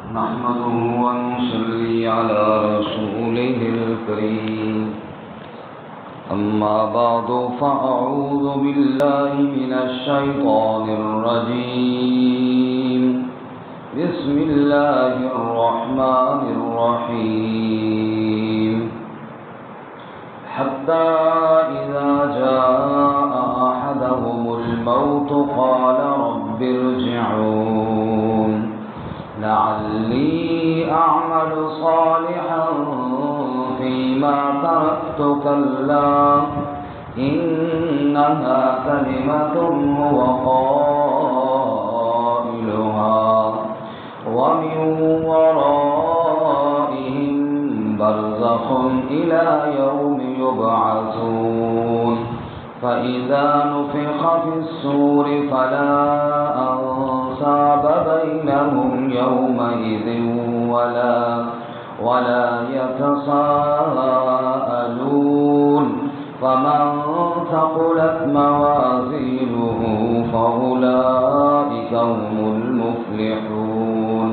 نحمده ونصلي على رسوله الكريم أما بعد فأعوذ بالله من الشيطان الرجيم بسم الله الرحمن الرحيم حتى إذا جاء أحدهم الموت قال رب ارجعون لعلي أعمل صالحا فيما تركت كلا إنها كلمة هو قائلها ومن ورائهم برزخ إلى يوم يبعثون فإذا نفخ في الصور فلا أنساب بينهم يومئذ ولا يتساءلون فمن ثقلت موازينه فأولئك هم المفلحون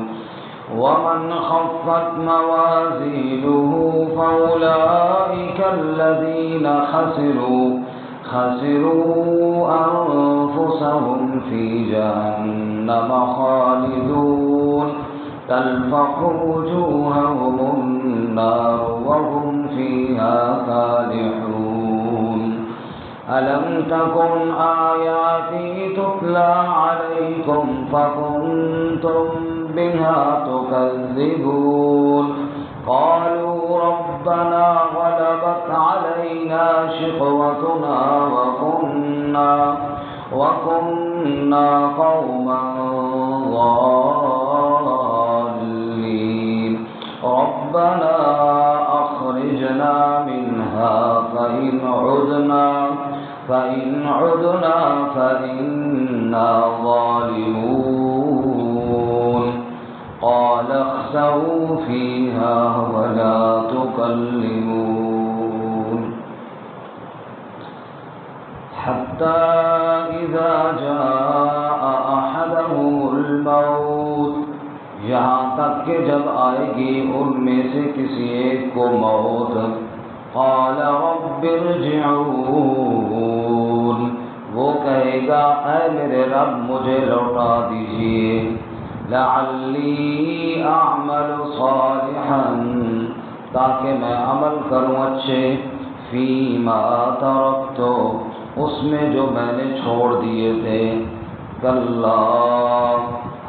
ومن خفت موازينه فأولئك الذين خسروا أنفسهم في جهنم خالدون تلفح وجوههم النار وهم فيها كالحون ألم تكن آياتي تتلى عليكم فكنتم بها تكذبون قالوا ربنا غلبت علينا شقوتنا وكنا قوما ضالين ربنا أخرجنا منها فإن عدنا فإنا ظالمون قال اخسئوا فيها ولا تكلمون حتى إذا جاء أحدهم الموت یہاں تک کہ جب آئے گی ان میں سے کسی ایک کو موت قال رب ارجعون وہ کہے گا اے میرے رب مجھے لوٹا دیجیے لعلی اعمل صالحا تاکہ میں عمل کروں اچھے فیما ترکت اس میں جو میں نے چھوڑ دیے تھے کلا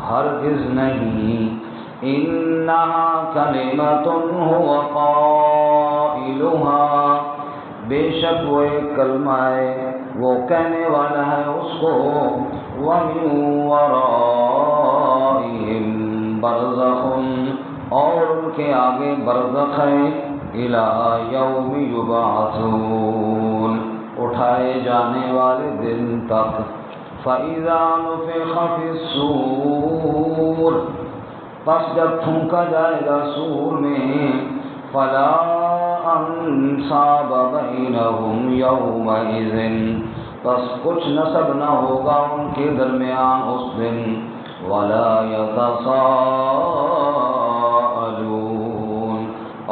ہرگز نہیں انہا کلمۃ هو قائلها بے شک وہ ایک کلمہ ہے وہ کہنے والا ہے اس کو ومن ورائہم برزخ اور ان کے آگے برزخ ہے الی یوم یبعثون اٹھائے جانے والے دن تک فَإِذَا نُفِخَ فِي الصُّورِ پس جب پھونکا جائے گا سور میں فَلَا أَنْسَابَ بَيْنَهُمْ يَوْمَئِذٍ پس کچھ نسب نہ ہوگا ان کے درمیان اس دن وَلَا يَتَسَاءَلُونَ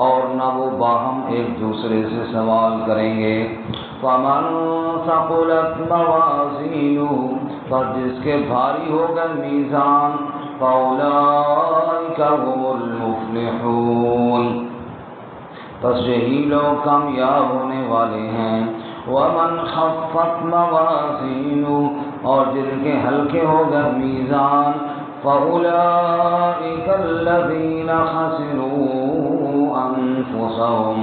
اور نہ وہ باہم ایک دوسرے سے سوال کریں گے فَمَنْ ثَقُلَتْ مَوَازِينُهُ پر جس کے بھاری ہوگا میزان فَأُولَئِكَ هُمُ الْمُفْلِحُونَ پس یہی لوگ کامیاب ہونے والے ہیں وَمَنْ خَفَّتْ مَوَازِينُهُ اور جن کے ہلکے ہوگا میزان فَأُولَئِكَ الَّذِينَ خَسِرُوا أَنفُسَهُمْ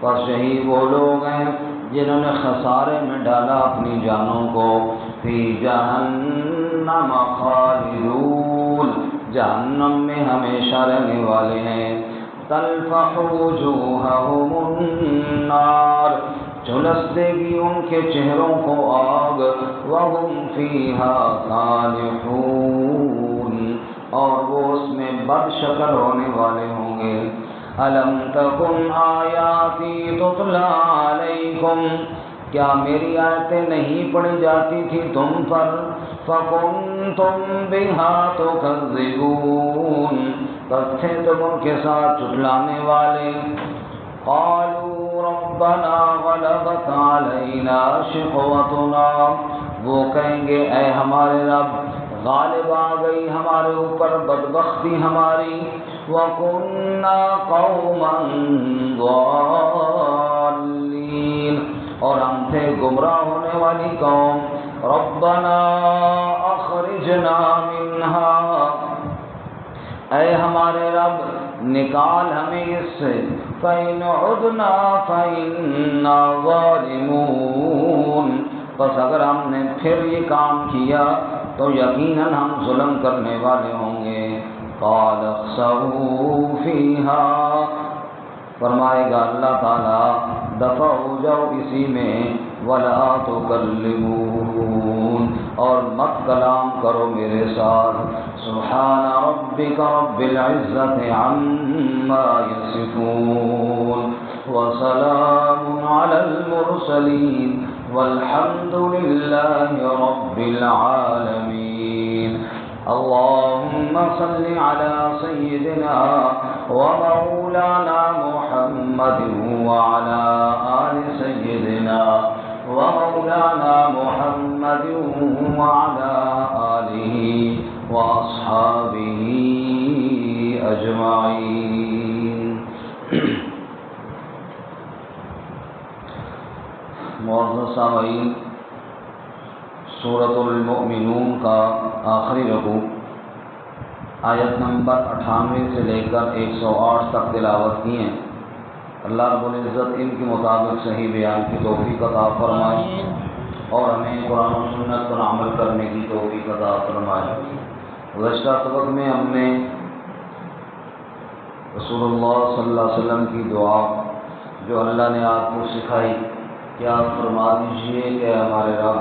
پس یہی وہ لوگ ہیں جنہوں نے خسارے میں ڈالا اپنی جانوں کو فی جہنم خالدون جہنم میں ہمیشہ رہنے والے ہیں تلفح وجوہہم النار جھلس دے گی ان کے چہروں کو آگ وہم فیہا کالحون اور وہ اس میں بد شکل ہونے والے ہوں گے الم تکن آیاتی تتلی علیکم کیا میری آیتیں نہیں پڑھی جاتی تھی تم پر فَكُنْتُمْ بِهَا تُكَذِّبُونَ تب تھے تم ان کے ساتھ جھٹلانے والے۔ قالوا ربنا غلبت علینا شقوتنا، وہ کہیں گے اے ہمارے رب غالب آ گئی ہمارے اوپر بدبختی ہماری، وَكُنَّا قَوْمًا ضَالِّينَ، اور ہم تھے گمراہ ہونے والی قوم۔ ربنا اخرجنا منہا، اے ہمارے رب نکال ہمیں اس سے، فَإِنْ عُدْنَا فَإِنَّا ظَالِمُونَ، بس اگر ہم نے پھر یہ کام کیا تو یقیناً ہم ظلم کرنے والے ہوں گے۔ قَالَ اخْسَئُوا فِيهَا، فرمائے گا اللہ تعالیٰ دفع ہو جاؤ اسی میں، وَلَا تُكَلِّمُونَ، اور مت کلام کرو میرے ساتھ۔ سبحان ربک رب العزت عما یصفون، وسلام علی المرسلین، والحمد للہ رب العالمین۔ اللهم صل على سيدنا ومولانا محمد وعلى آل سيدنا ومولانا محمد وعلى آله وأصحابه أجمعين۔ معزز سامعین، سورۃ المؤمنون کا آخری رکوع آیت نمبر 98 سے لے کر 108 تک تلاوت کی ہیں۔ اللہ رب العزت ان کے مطابق صحیح بیان کی توفیق عطا فرمائے اور ہمیں قرآن و سنت پر عمل کرنے کی توفیق عطا فرمائے۔ گزشتہ سبق میں ہم نے رسول اللہ صلی اللہ علیہ وسلم کی دعا جو اللہ نے آپ کو سکھائی کہ آپ فرما دیجیے کہ ہمارے رب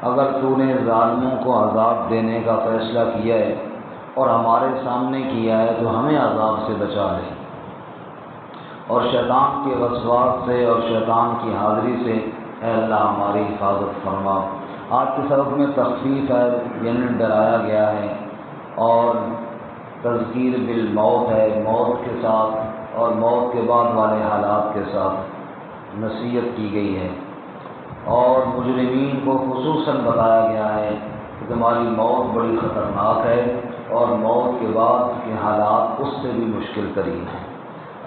اگر تو نے ظالموں کو عذاب دینے کا فیصلہ کیا ہے اور ہمارے سامنے کیا ہے تو ہمیں عذاب سے بچا لے، اور شیطان کے وسواس سے اور شیطان کی حاضری سے اے اللہ ہماری حفاظت فرما۔ آج کے سبق میں تخفیف ہے، یعنی ڈرایا گیا ہے، اور تذکیر بالموت ہے، موت کے ساتھ اور موت کے بعد والے حالات کے ساتھ نصیحت کی گئی ہے، اور مجرمین کو خصوصاً بتایا گیا ہے کہ تمہاری موت بڑی خطرناک ہے اور موت کے بعد کے حالات اس سے بھی مشکل ترین ہیں۔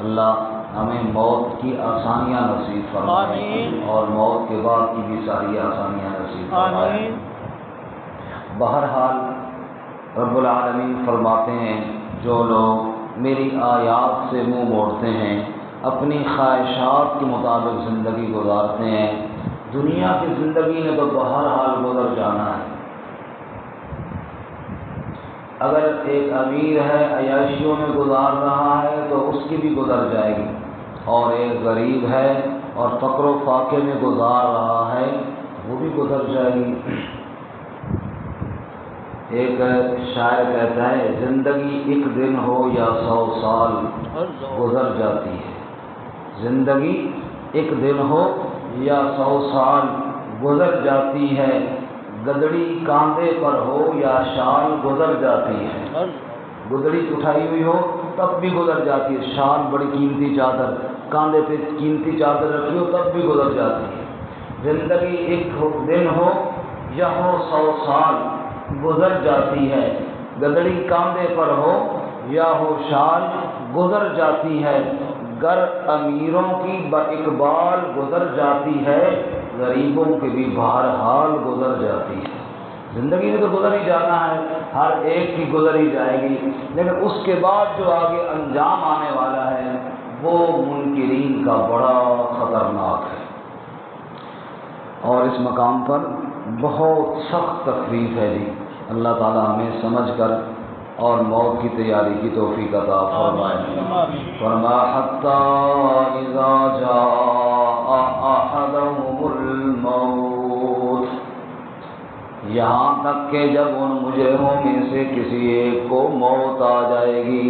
اللہ ہمیں موت کی آسانیاں نصیب فرمائے اور موت کے بعد کی بھی ساری آسانیاں نصیب فرمائے۔ بہرحال رب العالمین فرماتے ہیں جو لوگ میری آیات سے منہ موڑتے ہیں، اپنی خواہشات کے مطابق زندگی گزارتے ہیں، دنیا کی زندگی نے تو بہرحال گزر جانا ہے۔ اگر ایک امیر ہے عیاشیوں میں گزار رہا ہے تو اس کی بھی گزر جائے گی، اور ایک غریب ہے اور فقر و فاقے میں گزار رہا ہے وہ بھی گزر جائے گی۔ ایک شاعر کہتا ہے زندگی ایک دن ہو یا 100 سال گزر جاتی ہے، زندگی ایک دن ہو یا 100 سال گزر جاتی ہے، گدڑی کاندھے پر ہو یا شال گزر جاتی ہے، گدڑی اٹھائی ہوئی ہو تب بھی گزر جاتی ہے، شال بڑی قیمتی چادر کاندھے پہ قیمتی چادر رکھی ہو تب بھی گزر جاتی ہے۔ زندگی ایک دن ہو یا ہو 100 سال گزر جاتی ہے، گدڑی کاندھے پر ہو یا ہو شال گزر جاتی ہے، گر امیروں کی باقبال گزر جاتی ہے، غریبوں کی بھی بہرحال گزر جاتی ہے۔ زندگی میں تو گزر ہی جانا ہے، ہر ایک کی گزر ہی جائے گی، لیکن اس کے بعد جو آگے انجام آنے والا ہے وہ منکرین کا بڑا خطرناک ہے۔ اور اس مقام پر بہت سخت تکلیف ہے جی، اللہ تعالیٰ ہمیں سمجھ کر اور موت کی تیاری کی توفیق عطا فرمائے۔ فرما حتی اذا جاء احدهم الموت، یہاں تک کہ جب ان مجرموں میں سے کسی ایک کو موت آ جائے گی،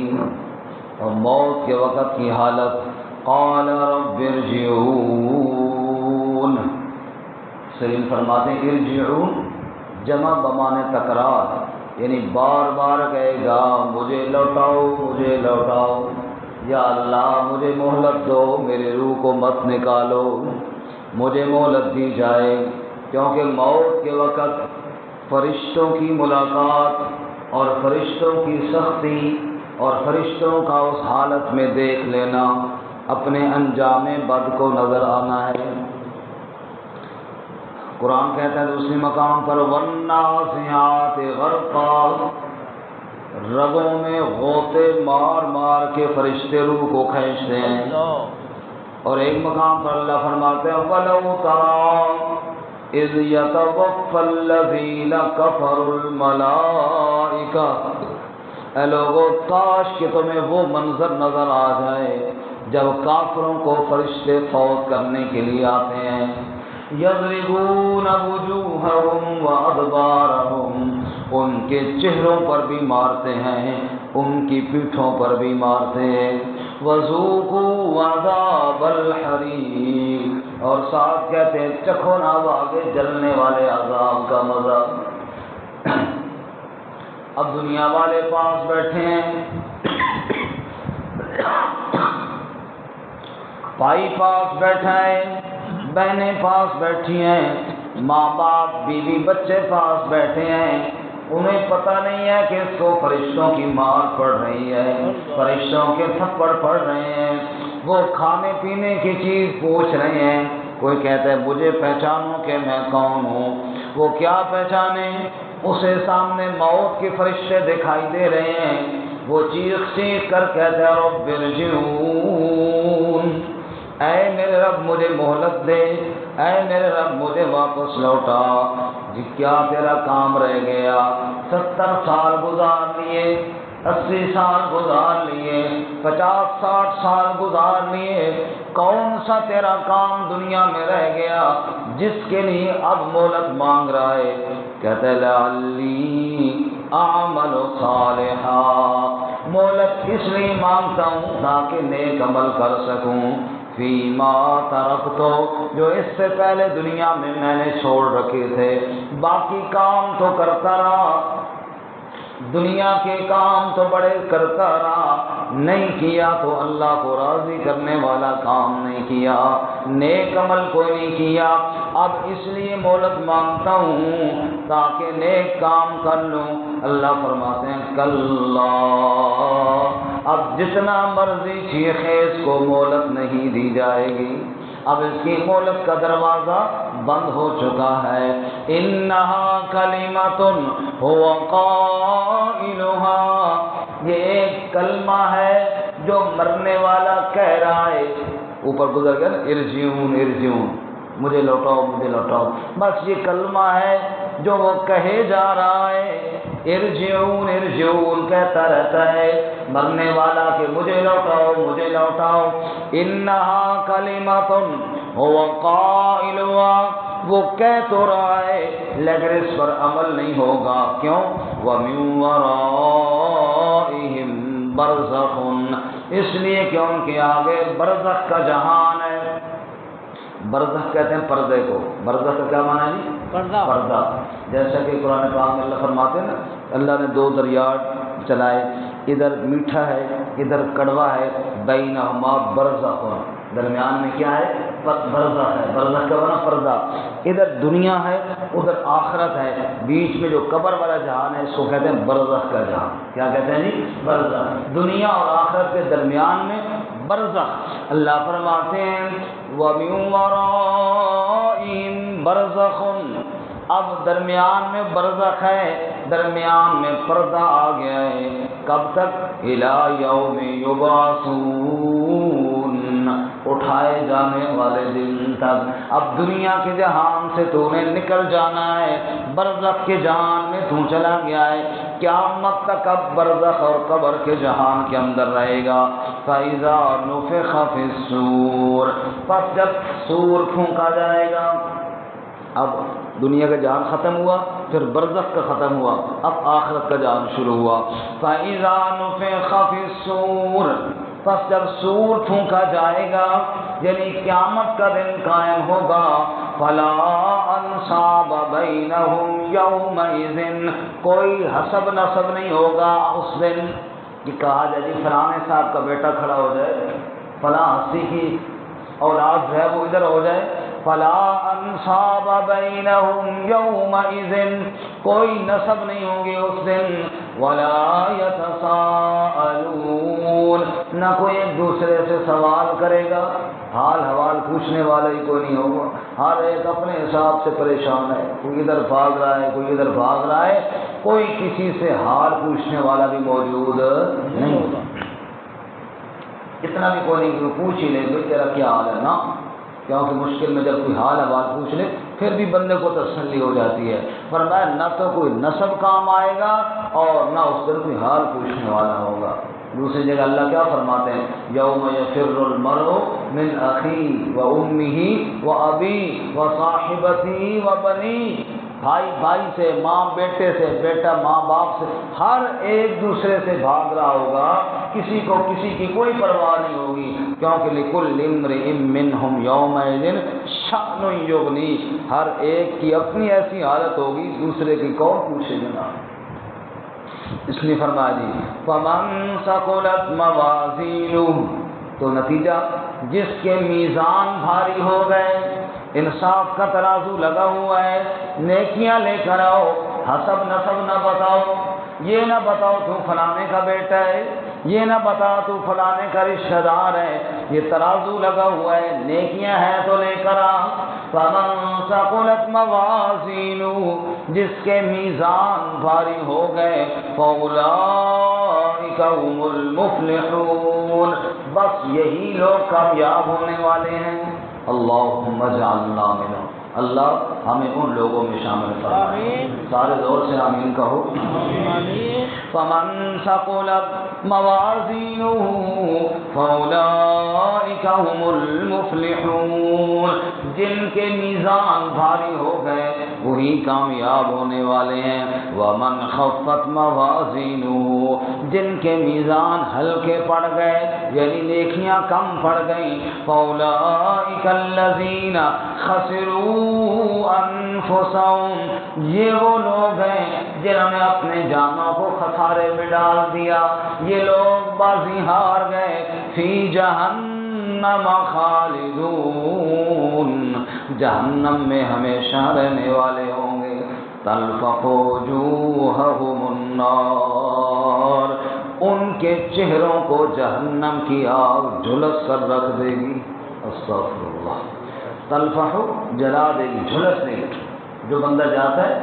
اور موت کے وقت کی حالت قال رب ارجعون، سلیم فرماتے ہیں ارجعون جمع بمانے تکرار، یعنی بار بار کہے گا مجھے لوٹاؤ مجھے لوٹاؤ، یا اللہ مجھے مہلت دو، میری روح کو مت نکالو، مجھے مہلت دی جائے، کیونکہ موت کے وقت فرشتوں کی ملاقات اور فرشتوں کی سختی اور فرشتوں کا اس حالت میں دیکھ لینا، اپنے انجام بد کو نظر آنا ہے۔ قرآن کہتا ہے دوسری مقام پر وَالنَّازِعَاتِ غَرْقًا، رگوں میں غوطے مار مار کے فرشتے روح کو کھینچتے ہیں۔ اور ایک مقام پر اللہ فرماتے ہیں وَلَوْ تَرَىٰ إِذْ يَتَوَفَّى الَّذِينَ كَفَرُوا الْمَلَائِكَةَ، اے لوگو کاش کہ تمہیں وہ منظر نظر آ جائے جب کافروں کو فرشتے فوت کرنے کے لیے آتے ہیں، یضربون وجوہہم وادبارہم، ان کے چہروں پر بھی مارتے ہیں، ان کی پیٹھوں پر بھی مارتے ہیں، وذوقوا عذاب الحریق، اور ساتھ کہتے ہیں چکھو نا آگے جلنے والے عذاب کا مزہ۔ اب دنیا والے پاس بیٹھے ہیں، بھائی پاس بیٹھا ہے، بہنیں پاس بیٹھی ہیں، ماں باپ بیوی بچے پاس بیٹھے ہیں، انہیں پتہ نہیں ہے کہ اس کو فرشتوں کی مار پڑ رہی ہے، فرشتوں کے تھپڑ پڑ رہے ہیں، وہ کھانے پینے کی چیز پوچھ رہے ہیں، کوئی کہتا ہے مجھے پہچانو کہ میں کون ہوں، وہ کیا پہچانے، اسے سامنے موت کے فرشتے دکھائی دے رہے ہیں، وہ چیخ چیخ کر کہتا ہے رب ارجعون، اے میرے رب مجھے مہلت دے، اے میرے رب مجھے واپس لوٹا، جی کیا تیرا کام رہ گیا، 70 سال گزار لیے، 80 سال گزار لیے، 50-60 سال گزار لیے، کون سا تیرا کام دنیا میں رہ گیا جس کے لیے اب مہلت مانگ رہا ہے؟ کہتے لعلی اعمل صالحا، مہلت اس لیے مانگتا ہوں تاکہ نیک عمل کر سکوں، فیما ترکتو، جو اس سے پہلے دنیا میں نے چھوڑ رکھے تھے، باقی کام تو کرتا رہا، دنیا کے کام تو بڑے کرتا رہا، نہیں کیا تو اللہ کو راضی کرنے والا کام نہیں کیا، نیک عمل کوئی نہیں کیا، اب اس لیے مہلت مانگتا ہوں تاکہ نیک کام کر لوں۔ اللہ فرماتے ہیں کلا، اب جتنا مرضی چیخے اس کو مہلت نہیں دی جائے گی، اب اس کی مہلت کا دروازہ بند ہو چکا ہے۔ انہا کلمۃ هو قائلھا، یہ ایک کلمہ ہے جو مرنے والا کہہ رہا ہے، اوپر گزر گیا نا ارجعون ارجعون، مجھے لوٹاؤ مجھے لوٹاؤ، بس یہ کلمہ ہے جو وہ کہے جا رہا ہے، ارجعون ارجعون کہتا رہتا ہے مرنے والا کہ مجھے لوٹاؤ مجھے لوٹاؤ۔ انہا کلمۃ هو قائلھا، وہ کہہ تو رہا ہے لیکن اس پر عمل نہیں ہوگا، کیوں؟ وَمِن وَرَائِهِم بَرْزَخٌ، اس لیے کہ ان کے آگے برزخ کا جہان ہے۔ برزخ کہتے ہیں پردے کو، برزخ کا کیا معنی ہے جی؟ پردہ، جیسا کہ قرآن پاک میں اللہ فرماتے ہیں نا، اللہ نے 2 دریا چلائے، ادھر میٹھا ہے ادھر کڑوا ہے، بینہما برزخ، درمیان میں کیا ہے؟ برزخ ہے، برزخ کا معنی پردہ، ادھر دنیا ہے ادھر آخرت ہے، بیچ میں جو قبر والا جہان ہے اس کو کہتے ہیں برزخ کا جہان۔ کیا کہتے ہیں جی؟ برزخ، دنیا اور آخرت کے درمیان میں برزخ۔ اللہ فرماتے ہیں وَمِن وَرَائِهِم بَرْزَخٌ، اب درمیان میں برزخ ہے، درمیان میں پردہ آ گیا ہے، کب تک؟ اِلَىٰ يَوْمِ يُبْعَثُونَ، اٹھائے جانے والے دن تک۔ اب دنیا کے جہان سے تو نے نکل جانا ہے، برزخ کے جہان میں تو چلا گیا ہے، قیامت تک اب برزخ اور قبر کے جہان کے اندر رہے گا۔ فَإِذَا نُفِخَ فِي الصُّورِ، پس جب سور پھونکا جائے گا، اب دنیا کا جہان ختم ہوا، پھر برزخ کا ختم ہوا، اب آخرت کا جہان شروع ہوا۔ فَإِذَا نُفِخَ فِي الصُّورِ، پس جب سور پھونکا جائے گا یعنی قیامت کا دن قائم ہوگا، فَلَا انصاب بینہم یومئذ، کوئی حسب نسب نہیں ہوگا اس دن کہ کہا جائے جی فلانے صاحب کا بیٹا کھڑا ہو جائے، فلاں ہستی کی اولاد جو ہے وہ ادھر ہو جائے، فلا انصاب بینہم یومئذ، کوئی نسب نہیں ہوں گے اس دن، ولا یتساءلون، نہ کوئی ایک دوسرے سے سوال کرے گا، حال حوال پوچھنے والا ہی کوئی نہیں ہوگا، ہر ایک اپنے حساب سے پریشان ہے، کوئی ادھر بھاگ رہا ہے، کوئی ادھر بھاگ رہا ہے، کوئی کسی سے حال پوچھنے والا بھی موجود نہیں ہوگا، اتنا بھی کوئی نہیں کہ پوچھ ہی لے بھائی تیرا کیا حال ہے، نا، کیونکہ مشکل میں جب کوئی حال حوال پوچھ لے پھر بھی بندے کو تسلی ہو جاتی ہے، فرمایا نہ تو کوئی نسب کام آئے گا اور نہ اس پر کوئی حال پوچھنے والا ہوگا۔ دوسری جگہ اللہ کیا فرماتے ہیں، یوم یفر المرء من اخیہ و امہ و ابیہ و صاحبتہ و بنیہ، بھائی بھائی سے، ماں بیٹے سے، بیٹا ماں باپ سے، ہر ایک دوسرے سے بھاگ رہا ہوگا، کسی کو کسی کی کوئی پرواہ نہیں ہوگی، کیونکہ لکل امرئ منہم یومئذ شأن یغنیہ، ہر ایک کی اپنی ایسی حالت ہوگی دوسرے کی کون پوچھے گا۔ اس نے فرمایا جی فمن ثقلت موازینہ، تو نتیجہ جس کے میزان بھاری ہو گئے، انصاف کا ترازو لگا ہوا ہے، نیکیاں لے کر آؤ، حسب نسب نہ بتاؤ، یہ نہ بتاؤ تو فلانے کا بیٹا ہے، یہ نہ بتا تو فلانے کا رشتہ دار ہے، یہ ترازو لگا ہوا ہے، نیکیاں ہیں تو لے کر آ۔ فمن ثقلت موازینہ، جس کے میزان بھاری ہو گئے، فاولئک هم المفلحون، بس یہی لوگ کامیاب ہونے والے ہیں۔ اللہم اجعلنا منہم، اللہ ہمیں ان لوگوں میں شامل فرمائے، سارے زور سے آمین کہو۔ فمن ثقلت موازینہ فاولئک هم المفلحون، جن کے میزان بھاری ہو گئے وہی کامیاب ہونے والے ہیں۔ ومن خفت موازینہ، جن کے میزان ہلکے پڑ گئے یعنی نیکیاں کم پڑ گئیں، فاولئک الذین خسروا انفسهم، یہ وہ لوگ ہیں جنہوں نے اپنے جانوں کو خسارے میں ڈال دیا، یہ لوگ بازی ہار گئے۔ فی جہنم خالدون، جہنم میں ہمیشہ رہنے والے ہوں گے۔ تلفح وجوہہم النار، ان کے چہروں کو جہنم کی آگ جھلس کر رکھ دے گی۔ استغفر اللہ، تلفح جلا دے گی، جھلس دے گی۔ جو بندہ جاتا ہے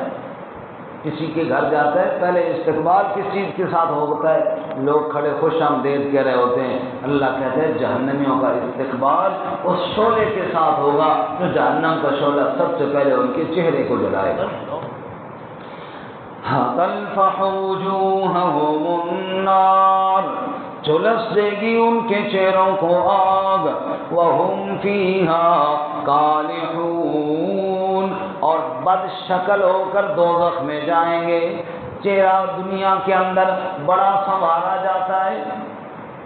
کسی کے گھر جاتا ہے، پہلے استقبال کس چیز کے ساتھ ہوتا ہے؟ لوگ کھڑے خوش آمدید کہہ رہے ہوتے ہیں، اللہ کہتے ہیں جہنمیوں کا استقبال اس شعلے کے ساتھ ہوگا جو جہنم کا شعلہ سب سے پہلے ان کے چہرے کو جلائے گا۔ تلفح وجوہہم النار، جھلس دے گی ان کے چہروں کو آگ، وہم فیہا کالحون، اور بد شکل ہو کر دوزخ میں جائیں گے۔ چہرہ دنیا کے اندر بڑا سنوارا جاتا ہے،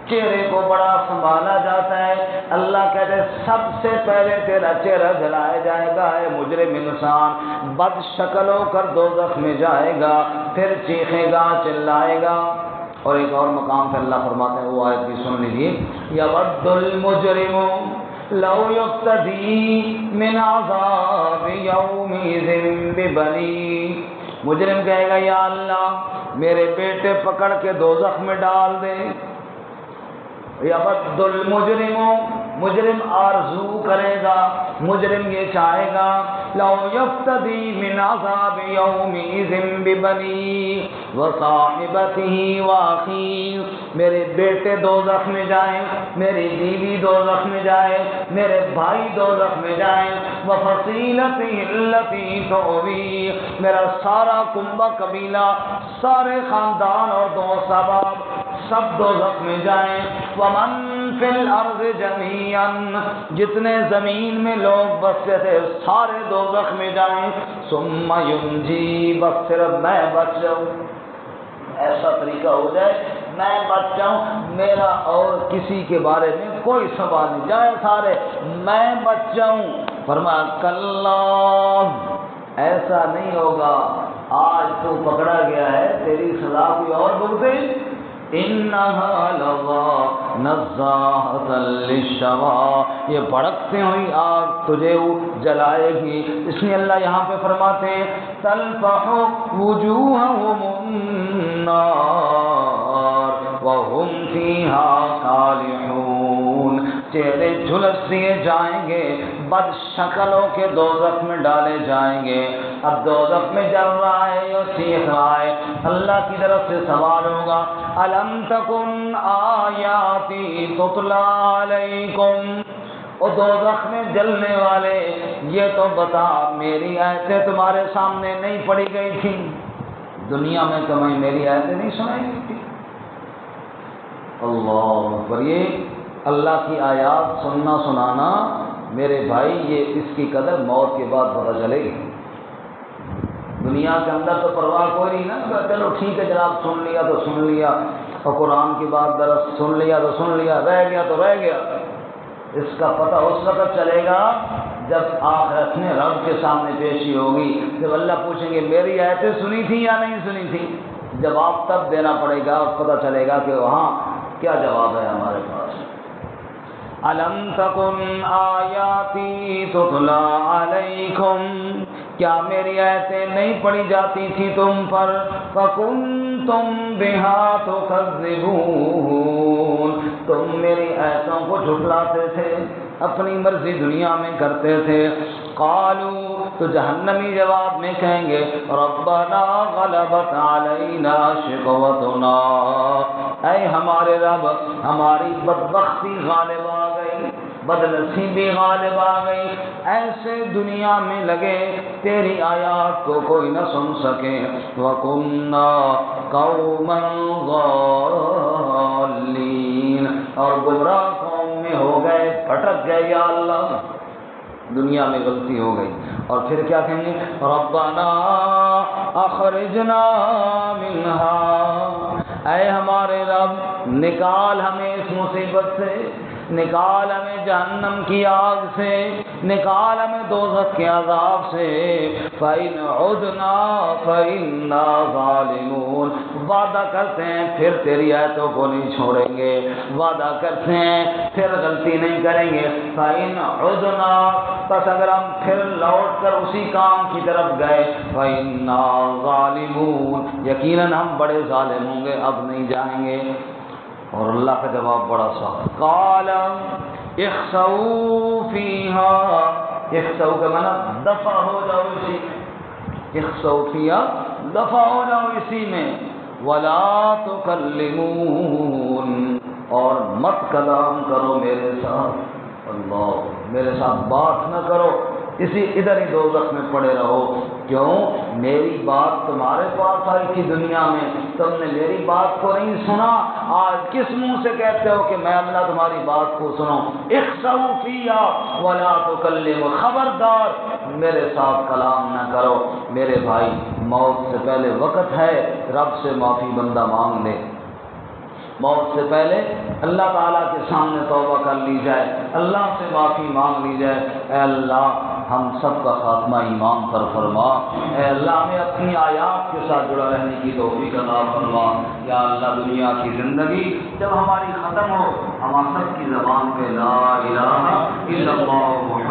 چہرے کو بڑا سنبھالا جاتا ہے، اللہ کہتے ہیں سب سے پہلے تیرا چہرہ جلایا جائے گا، ہے مجرم انسان، بد شکل ہو کر دوزخ میں جائے گا، پھر چیخے گا، چلائے گا۔ اور ایک اور مقام پہ اللہ فرماتے ہیں، وہ آیت بھی سن لیجیے، یود المجرم لو یفتدی من عذاب یومئذ ببنیہ، مجرم کہے گا یا اللہ میرے بیٹے پکڑ کے دوزخ میں ڈال دے۔ یود المجرم، مجرم آرزو کرے گا، مجرم یہ چاہے گا، لو یفتدی من عذاب یومئذ ببنیہ وصاحبتہ واخیہ، میرے بیٹے دوزخ میں جائیں، میری بیوی دوزخ میں جائے، میرے بھائی دوزخ میں جائیں، وفصیلتہ التی تؤویہ، میرا سارا کنبہ قبیلہ، سارے خاندان اور دوست احباب سب دوزخ میں جائیں۔ ومن فی الارض جمیعا، جتنے زمین میں لوگ بستے تھے سارے دوزخ میں جائیں، ثم ینجی، بس صرف میں بچ جاؤں، ایسا طریقہ ہو جائے میں بچ جاؤں، میرا اور کسی کے بارے میں کوئی سوال نہیں، جائے سارے میں بچ جاؤں۔ فرمایا کلا، ایسا نہیں ہوگا آج تو پکڑا گیا ہے تیری سزا کوئی اور بھگتے۔ انہا لظی نزاہۃ للشویٰ، یہ بھڑکتے ہوئی آگ تجھے جلائے گی۔ اس لیے اللہ یہاں پہ فرماتے ہیں تلفح وجوہہم النار وہم فیہا کالحون، چہرے جھلس دیے جائیں گے، بد شکلوں کے دوزخ میں ڈالے جائیں گے۔ اب دوزخ میں جل رہا ہے یا سیخ رہا ہے، اللہ کی طرف سے سوال ہوگا الم تکن آیاتی تتلی علیکم، اور دوزخ میں جلنے والے یہ تو بتا میری آیتیں تمہارے سامنے نہیں پڑھی گئی تھی؟ دنیا میں تمہیں میری آیتیں نہیں سنائی گئی تھی؟ اللہ اکبر، یہ اللہ کی آیات سننا سنانا میرے بھائی، یہ اس کی قدر موت کے بعد پتہ چلے گی۔ دنیا کے اندر تو پرواہ کوئی نہیں نا، چلو ٹھیک ہے جناب سن لیا تو سن لیا، اور قرآن کی بات درس سن لیا تو سن لیا، رہ گیا تو رہ گیا۔ اس کا پتہ اس وقت چلے گا جب آخرت میں رب کے سامنے پیشی ہوگی، جب اللہ پوچھیں گے میری آیتیں سنی تھی یا نہیں سنی تھی، جواب تب دینا پڑے گا، پتہ چلے گا کہ وہاں کیا جواب ہے ہمارے پاس۔ الم تکن آیاتی تتلی علیکم، کیا میری آیتیں نہیں پڑھی جاتی تھی تم پر؟ فکنتم بہا تکذبون، تم میری آیتوں کو جھٹلاتے تھے، اپنی مرضی دنیا میں کرتے تھے۔ قالوا، تو جہنمی جواب میں کہیں گے ربنا غلبت علینا شقوتنا، اے ہمارے رب ہماری بدبختی غالب آ گئی، بدنصیبی غالب آ گئی، ایسے دنیا میں لگے تیری آیات کو کوئی نہ سن سکے۔ وَكُنَّا قَوْمًا ضَالِّينَ، اور گمراہ قوم میں ہو گئے، بھٹک گئے یا اللہ، دنیا میں غلطی ہو گئی۔ اور پھر کیا کہیں گے ربنا اخرجنا منہا، اے ہمارے رب نکال ہمیں اس مصیبت سے، نکال ہمیں جہنم کی آگ سے، نکال ہمیں دوزخ کے عذاب سے۔ فَإِنْ عُدْنَا فَإِنَّا ظَالِمُونَ، وعدہ کرتے ہیں پھر تیری آیتوں کو نہیں چھوڑیں گے، وعدہ کرتے ہیں پھر غلطی نہیں کریں گے۔ فَإِنْ عُدْنَا، بس اگر ہم پھر لوٹ کر اسی کام کی طرف گئے، فَإِنَّا ظَالِمُونَ، یقیناً ہم بڑے ظالم ہوں گے، اب نہیں جائیں گے۔ اور اللہ کا جواب بڑا سخت، قال اخسؤوا فیہا، اخسؤ کا معنی دفع ہو جاؤ اسی میں، اخسؤ فیہا دفع ہو جاؤ اسی میں، ولا تکلمون، اور مت کلام کرو میرے ساتھ، اللہ میرے ساتھ بات نہ کرو، اسی ادھر ہی دوزخ میں پڑے رہو۔ کیوں؟ میری بات تمہارے پاس آئی تھی دنیا میں، تم نے میری بات کو نہیں سنا، آج کس منہ سے کہتے ہو کہ میں اللہ تمہاری بات کو سنوں؟ اخسؤوا فیہا ولا تکلموا، خبردار میرے ساتھ کلام نہ کرو۔ میرے بھائی موت سے پہلے وقت ہے رب سے معافی بندہ مانگ لے، موت سے پہلے اللہ تعالیٰ کے سامنے توبہ کر لی جائے، اللہ سے معافی مانگ لی جائے۔ اے اللہ ہم سب کا خاتمہ ایمان پر فرما، اے اللہ ہمیں اپنی آیات کے ساتھ جڑا رہنے کی توفیق عطا فرما۔ یا اللہ دنیا کی زندگی جب ہماری ختم ہو، ہم سب کی زبان پہ لا الہ الا اللہ